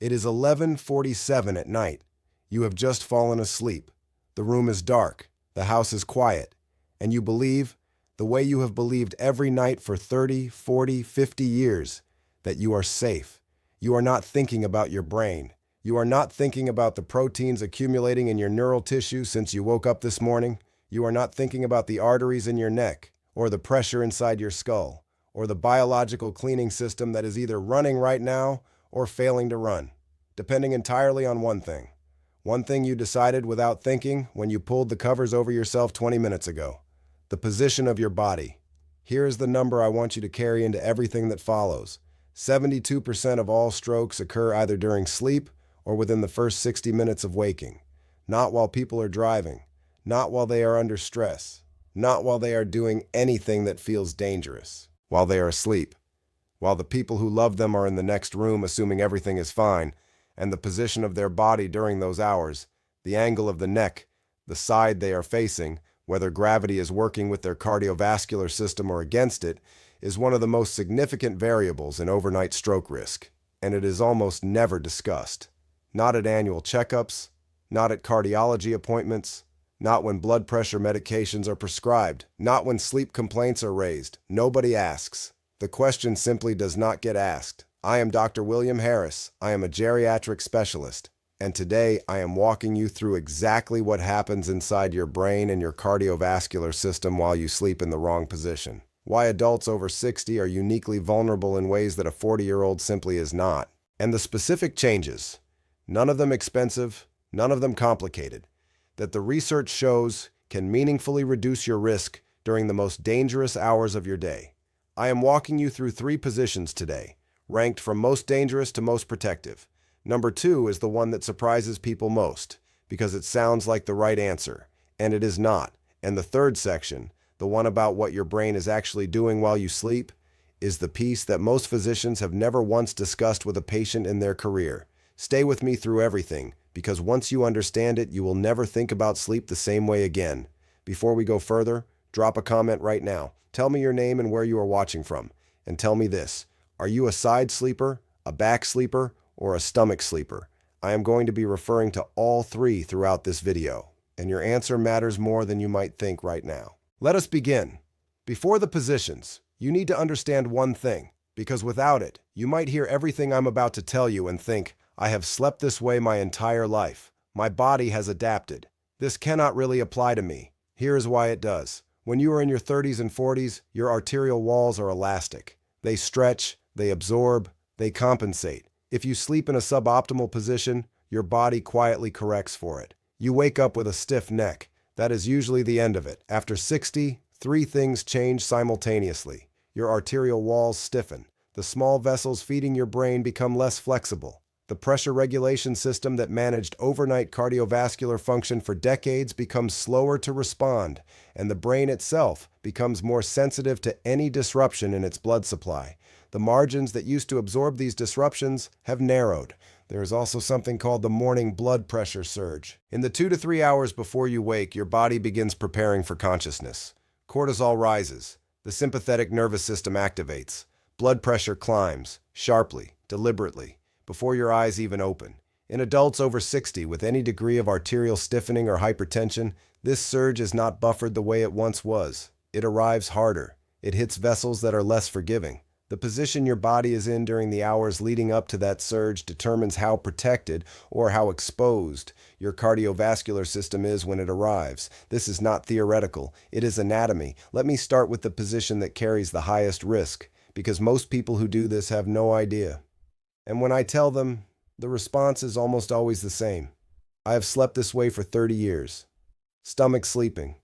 It is 11:47 at night. You have just fallen asleep. The room is dark. The house is quiet. And you believe, the way you have believed every night for 30, 40, 50 years, that you are safe. You are not thinking about your brain. You are not thinking about the proteins accumulating in your neural tissue since you woke up this morning. You are not thinking about the arteries in your neck, or the pressure inside your skull, or the biological cleaning system that is either running right now or failing to run, depending entirely on one thing. One thing you decided without thinking when you pulled the covers over yourself 20 minutes ago. The position of your body. Here is the number I want you to carry into everything that follows. 72% of all strokes occur either during sleep or within the first 60 minutes of waking. Not while people are driving. Not while they are under stress. Not while they are doing anything that feels dangerous. While they are asleep. While the people who love them are in the next room assuming everything is fine, and the position of their body during those hours, the angle of the neck, the side they are facing, whether gravity is working with their cardiovascular system or against it, is one of the most significant variables in overnight stroke risk, and it is almost never discussed. Not at annual checkups, not at cardiology appointments, not when blood pressure medications are prescribed, not when sleep complaints are raised. Nobody asks. The question simply does not get asked. I am Dr. William Harris. I am a geriatric specialist, and today I am walking you through exactly what happens inside your brain and your cardiovascular system while you sleep in the wrong position. Why adults over 60 are uniquely vulnerable in ways that a 40-year-old simply is not. And the specific changes, none of them expensive, none of them complicated, that the research shows can meaningfully reduce your risk during the most dangerous hours of your day. I am walking you through 3 positions today, ranked from most dangerous to most protective. Number 2 is the one that surprises people most, because it sounds like the right answer, and it is not. And the 3rd section, the one about what your brain is actually doing while you sleep, is the piece that most physicians have never once discussed with a patient in their career. Stay with me through everything, because once you understand it, you will never think about sleep the same way again. Before we go further, drop a comment right now. Tell me your name and where you are watching from. And tell me this, are you a side sleeper, a back sleeper, or a stomach sleeper? I am going to be referring to all 3 throughout this video, and your answer matters more than you might think right now. Let us begin. Before the positions, you need to understand one thing, because without it, you might hear everything I'm about to tell you and think, I have slept this way my entire life. My body has adapted. This cannot really apply to me. Here is why it does. When you are in your 30s and 40s, your arterial walls are elastic. They stretch, they absorb, they compensate. If you sleep in a suboptimal position, your body quietly corrects for it. You wake up with a stiff neck. That is usually the end of it. After 60, 3 things change simultaneously. Your arterial walls stiffen. The small vessels feeding your brain become less flexible. The pressure regulation system that managed overnight cardiovascular function for decades becomes slower to respond, and the brain itself becomes more sensitive to any disruption in its blood supply. The margins that used to absorb these disruptions have narrowed. There is also something called the morning blood pressure surge. In the 2 to 3 hours before you wake, your body begins preparing for consciousness. Cortisol rises. The sympathetic nervous system activates. Blood pressure climbs, sharply, deliberately, before your eyes even open. In adults over 60 with any degree of arterial stiffening or hypertension, this surge is not buffered the way it once was. It arrives harder. It hits vessels that are less forgiving. The position your body is in during the hours leading up to that surge determines how protected or how exposed your cardiovascular system is when it arrives. This is not theoretical. It is anatomy. Let me start with the position that carries the highest risk, because most people who do this have no idea. And when I tell them, the response is almost always the same. I have slept this way for 30 years. Stomach sleeping.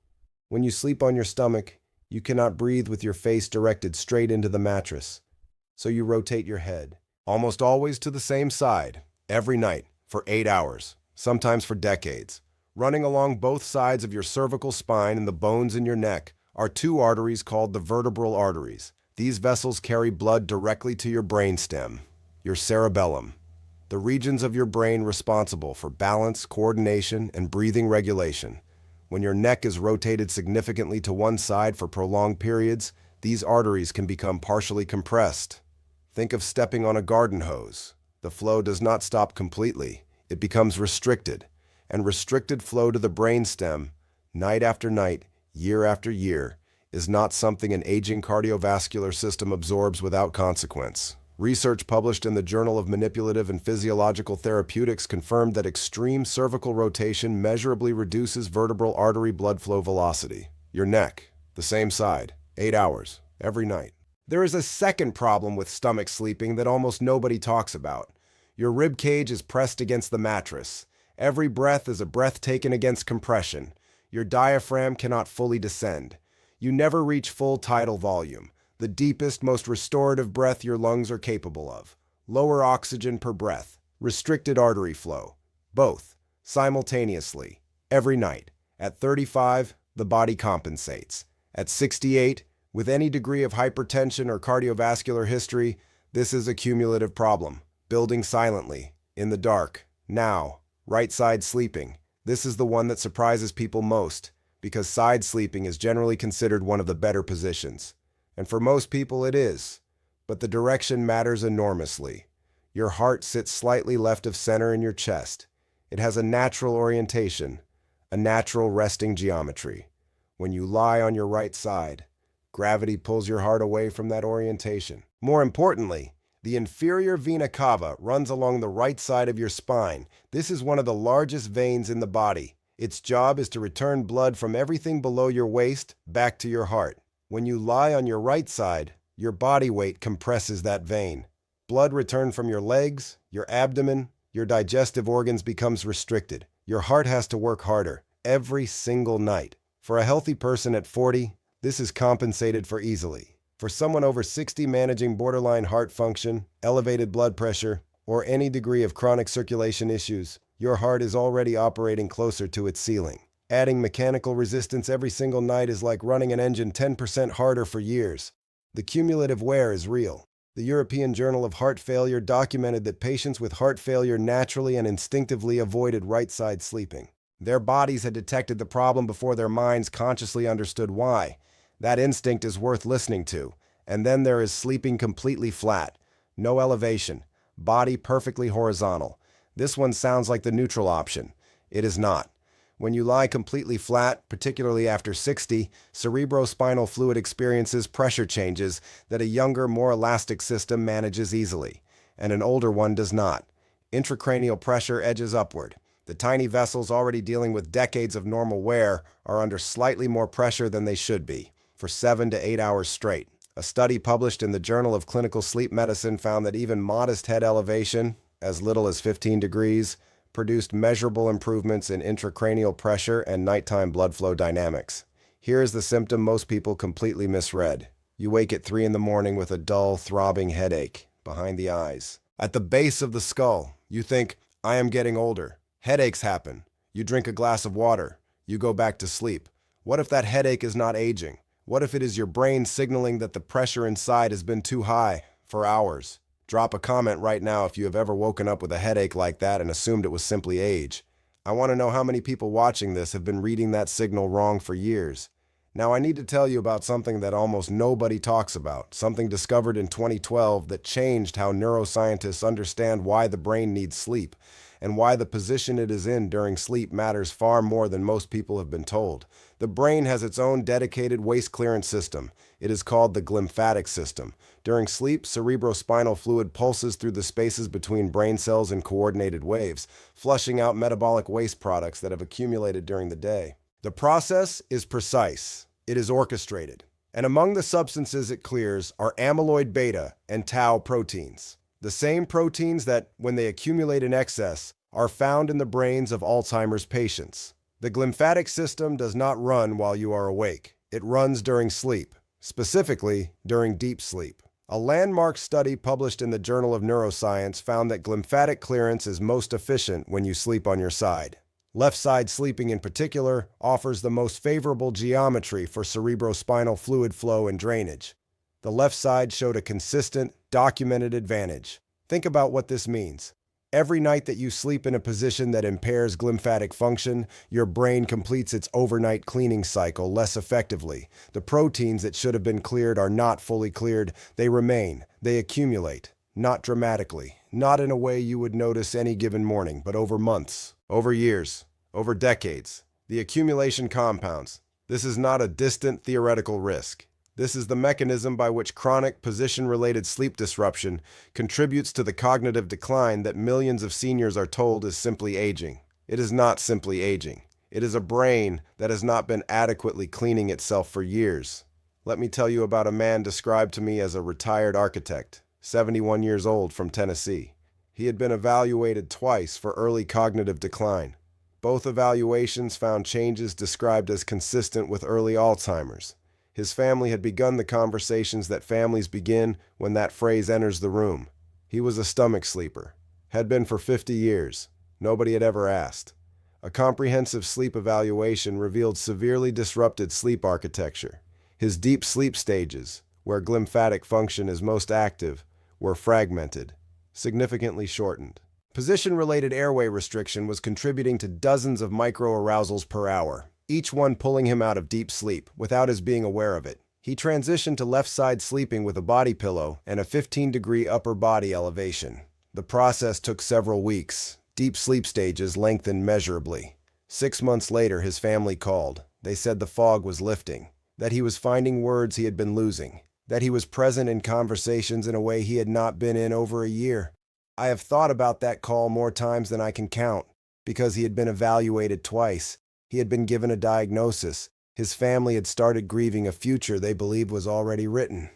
When you sleep on your stomach, you cannot breathe with your face directed straight into the mattress. So you rotate your head, almost always to the same side, every night, for 8 hours, sometimes for decades. Running along both sides of your cervical spine and the bones in your neck are 2 arteries called the vertebral arteries. These vessels carry blood directly to your brainstem, your cerebellum, the regions of your brain responsible for balance, coordination, and breathing regulation. When your neck is rotated significantly to one side for prolonged periods, these arteries can become partially compressed. Think of stepping on a garden hose. The flow does not stop completely. It becomes restricted, and restricted flow to the brainstem, night after night, year after year, is not something an aging cardiovascular system absorbs without consequence. Research published in the Journal of Manipulative and Physiological Therapeutics confirmed that extreme cervical rotation measurably reduces vertebral artery blood flow velocity. Your neck, the same side, 8 hours, every night. There is a second problem with stomach sleeping that almost nobody talks about. Your rib cage is pressed against the mattress. Every breath is a breath taken against compression. Your diaphragm cannot fully descend. You never reach full tidal volume, the deepest, most restorative breath your lungs are capable of. Lower oxygen per breath, restricted artery flow. Both, simultaneously, every night. At 35, the body compensates. At 68, with any degree of hypertension or cardiovascular history, this is a cumulative problem. Building silently, in the dark, now, right side sleeping. This is the one that surprises people most, because side sleeping is generally considered one of the better positions. And for most people it is, but the direction matters enormously. Your heart sits slightly left of center in your chest. It has a natural orientation, a natural resting geometry. When you lie on your right side, gravity pulls your heart away from that orientation. More importantly, the inferior vena cava runs along the right side of your spine. This is one of the largest veins in the body. Its job is to return blood from everything below your waist back to your heart. When you lie on your right side, your body weight compresses that vein. Blood return from your legs, your abdomen, your digestive organs becomes restricted. Your heart has to work harder every single night. For a healthy person at 40, this is compensated for easily. For someone over 60 managing borderline heart function, elevated blood pressure, or any degree of chronic circulation issues, your heart is already operating closer to its ceiling. Adding mechanical resistance every single night is like running an engine 10% harder for years. The cumulative wear is real. The European Journal of Heart Failure documented that patients with heart failure naturally and instinctively avoided right-side sleeping. Their bodies had detected the problem before their minds consciously understood why. That instinct is worth listening to. And then there is sleeping completely flat. No elevation. Body perfectly horizontal. This one sounds like the neutral option. It is not. When you lie completely flat, particularly after 60, cerebrospinal fluid experiences pressure changes that a younger, more elastic system manages easily, and an older one does not. Intracranial pressure edges upward. The tiny vessels already dealing with decades of normal wear are under slightly more pressure than they should be, for 7 to 8 hours straight. A study published in the Journal of Clinical Sleep Medicine found that even modest head elevation, as little as 15 degrees, produced measurable improvements in intracranial pressure and nighttime blood flow dynamics. Here is the symptom most people completely misread. You wake at 3 in the morning with a dull, throbbing headache behind the eyes. At the base of the skull, you think, I am getting older. Headaches happen. You drink a glass of water. You go back to sleep. What if that headache is not aging? What if it is your brain signaling that the pressure inside has been too high for hours? Drop a comment right now if you have ever woken up with a headache like that and assumed it was simply age. I want to know how many people watching this have been reading that signal wrong for years. Now I need to tell you about something that almost nobody talks about, something discovered in 2012 that changed how neuroscientists understand why the brain needs sleep, and why the position it is in during sleep matters far more than most people have been told. The brain has its own dedicated waste clearance system. It is called the glymphatic system. During sleep, cerebrospinal fluid pulses through the spaces between brain cells in coordinated waves, flushing out metabolic waste products that have accumulated during the day. The process is precise. It is orchestrated. And among the substances it clears are amyloid beta and tau proteins. The same proteins that, when they accumulate in excess, are found in the brains of Alzheimer's patients. The glymphatic system does not run while you are awake. It runs during sleep, specifically during deep sleep. A landmark study published in the Journal of Neuroscience found that glymphatic clearance is most efficient when you sleep on your side. Left side sleeping in particular offers the most favorable geometry for cerebrospinal fluid flow and drainage. The left side showed a consistent, documented advantage. Think about what this means. Every night that you sleep in a position that impairs glymphatic function, your brain completes its overnight cleaning cycle less effectively. The proteins that should have been cleared are not fully cleared. They remain. They accumulate. Not dramatically, not in a way you would notice any given morning, but over months, over years, over decades. The accumulation compounds. This is not a distant theoretical risk. This is the mechanism by which chronic position-related sleep disruption contributes to the cognitive decline that millions of seniors are told is simply aging. It is not simply aging. It is a brain that has not been adequately cleaning itself for years. Let me tell you about a man described to me as a retired architect, 71 years old, from Tennessee. He had been evaluated twice for early cognitive decline. Both evaluations found changes described as consistent with early Alzheimer's. His family had begun the conversations that families begin when that phrase enters the room. He was a stomach sleeper. Had been for 50 years. Nobody had ever asked. A comprehensive sleep evaluation revealed severely disrupted sleep architecture. His deep sleep stages, where glymphatic function is most active, were fragmented, significantly shortened. Position-related airway restriction was contributing to dozens of microarousals per hour, each one pulling him out of deep sleep without his being aware of it. He transitioned to left-side sleeping with a body pillow and a 15-degree upper body elevation. The process took several weeks. Deep sleep stages lengthened measurably. 6 months later, his family called. They said the fog was lifting, that he was finding words he had been losing, that he was present in conversations in a way he had not been in over a year. I have thought about that call more times than I can count, because he had been evaluated twice. He had been given a diagnosis. His family had started grieving a future they believed was already written.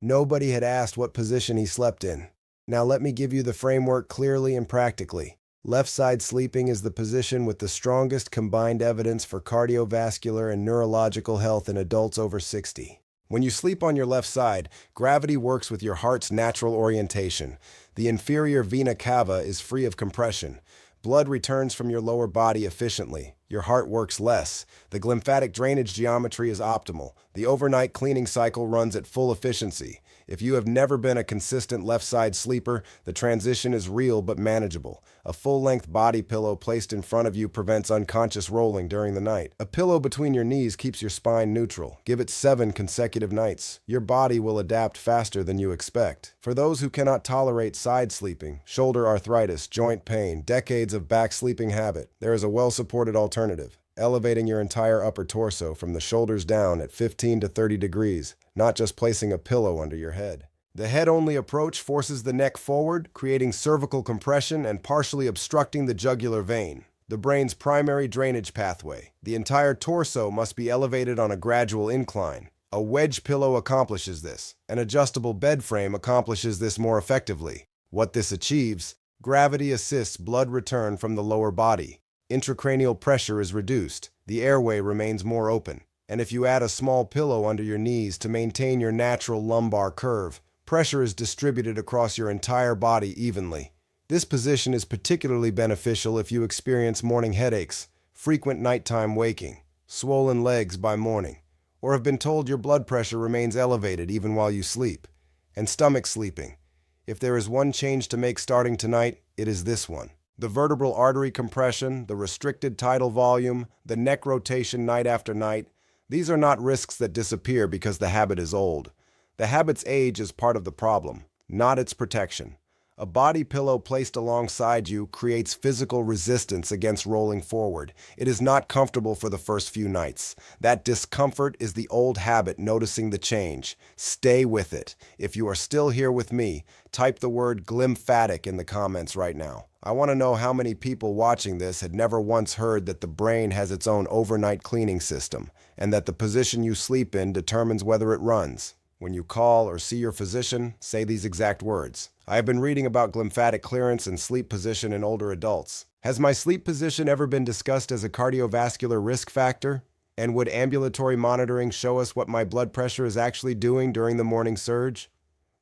Nobody had asked what position he slept in. Now let me give you the framework clearly and practically. Left-side sleeping is the position with the strongest combined evidence for cardiovascular and neurological health in adults over 60. When you sleep on your left side, gravity works with your heart's natural orientation. The inferior vena cava is free of compression. Blood returns from your lower body efficiently. Your heart works less. The glymphatic drainage geometry is optimal. The overnight cleaning cycle runs at full efficiency. If you have never been a consistent left-side sleeper, the transition is real but manageable. A full-length body pillow placed in front of you prevents unconscious rolling during the night. A pillow between your knees keeps your spine neutral. Give it 7 consecutive nights. Your body will adapt faster than you expect. For those who cannot tolerate side sleeping, shoulder arthritis, joint pain, decades of back sleeping habit, there is a well-supported alternative. Elevating your entire upper torso from the shoulders down at 15 to 30 degrees, not just placing a pillow under your head. The head-only approach forces the neck forward, creating cervical compression and partially obstructing the jugular vein, the brain's primary drainage pathway. The entire torso must be elevated on a gradual incline. A wedge pillow accomplishes this. An adjustable bed frame accomplishes this more effectively. What this achieves, gravity assists blood return from the lower body. Intracranial pressure is reduced, the airway remains more open, and if you add a small pillow under your knees to maintain your natural lumbar curve, pressure is distributed across your entire body evenly. This position is particularly beneficial if you experience morning headaches, frequent nighttime waking, swollen legs by morning, or have been told your blood pressure remains elevated even while you sleep. And stomach sleeping. If there is one change to make starting tonight, it is this one. The vertebral artery compression, the restricted tidal volume, the neck rotation night after night, these are not risks that disappear because the habit is old. The habit's age is part of the problem, not its protection. A body pillow placed alongside you creates physical resistance against rolling forward. It is not comfortable for the first few nights. That discomfort is the old habit noticing the change. Stay with it. If you are still here with me, type the word glymphatic in the comments right now. I want to know how many people watching this had never once heard that the brain has its own overnight cleaning system, and that the position you sleep in determines whether it runs. When you call or see your physician, say these exact words. I have been reading about glymphatic clearance and sleep position in older adults. Has my sleep position ever been discussed as a cardiovascular risk factor? And would ambulatory monitoring show us what my blood pressure is actually doing during the morning surge?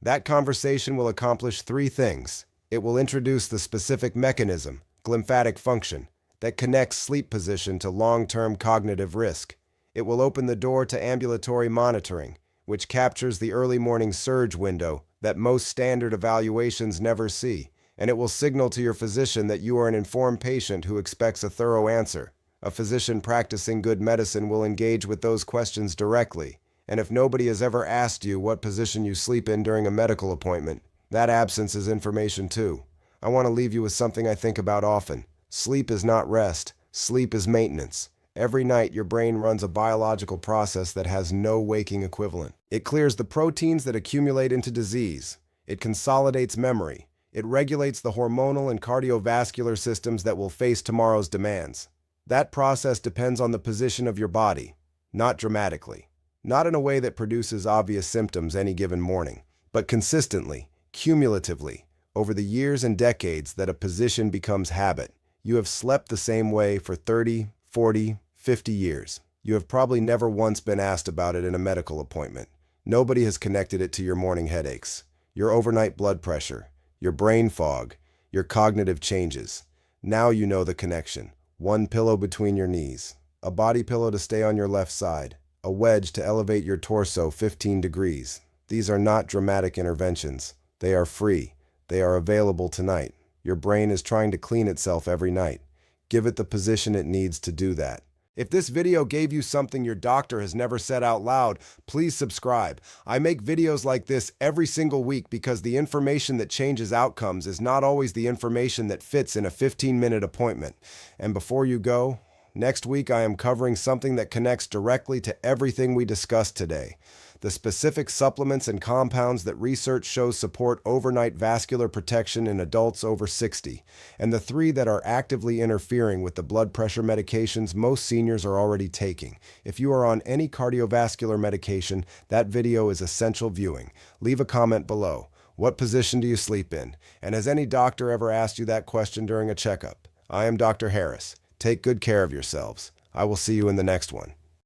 That conversation will accomplish 3 things. It will introduce the specific mechanism, glymphatic function, that connects sleep position to long-term cognitive risk. It will open the door to ambulatory monitoring, which captures the early morning surge window that most standard evaluations never see, and it will signal to your physician that you are an informed patient who expects a thorough answer. A physician practicing good medicine will engage with those questions directly, and if nobody has ever asked you what position you sleep in during a medical appointment, That absence is information too. I want to leave you with something I think about often. Sleep is not rest. Sleep is maintenance. Every night, your brain runs a biological process that has no waking equivalent. It clears the proteins that accumulate into disease. It consolidates memory. It regulates the hormonal and cardiovascular systems that will face tomorrow's demands. That process depends on the position of your body, not dramatically, not in a way that produces obvious symptoms any given morning, but consistently, cumulatively, over the years and decades that a position becomes habit. You have slept the same way for 30, 40, 50 years. You have probably never once been asked about it in a medical appointment. Nobody has connected it to your morning headaches, your overnight blood pressure, your brain fog, your cognitive changes. Now you know the connection. One pillow between your knees, a body pillow to stay on your left side, a wedge to elevate your torso 15 degrees. These are not dramatic interventions. They are free. They are available tonight. Your brain is trying to clean itself every night. Give it the position it needs to do that. If this video gave you something your doctor has never said out loud, please subscribe. I make videos like this every single week because the information that changes outcomes is not always the information that fits in a 15-minute appointment. And before you go, next week I am covering something that connects directly to everything we discussed today. The specific supplements and compounds that research shows support overnight vascular protection in adults over 60, and the 3 that are actively interfering with the blood pressure medications most seniors are already taking. If you are on any cardiovascular medication, that video is essential viewing. Leave a comment below. What position do you sleep in? And has any doctor ever asked you that question during a checkup? I am Dr. Harris. Take good care of yourselves. I will see you in the next one.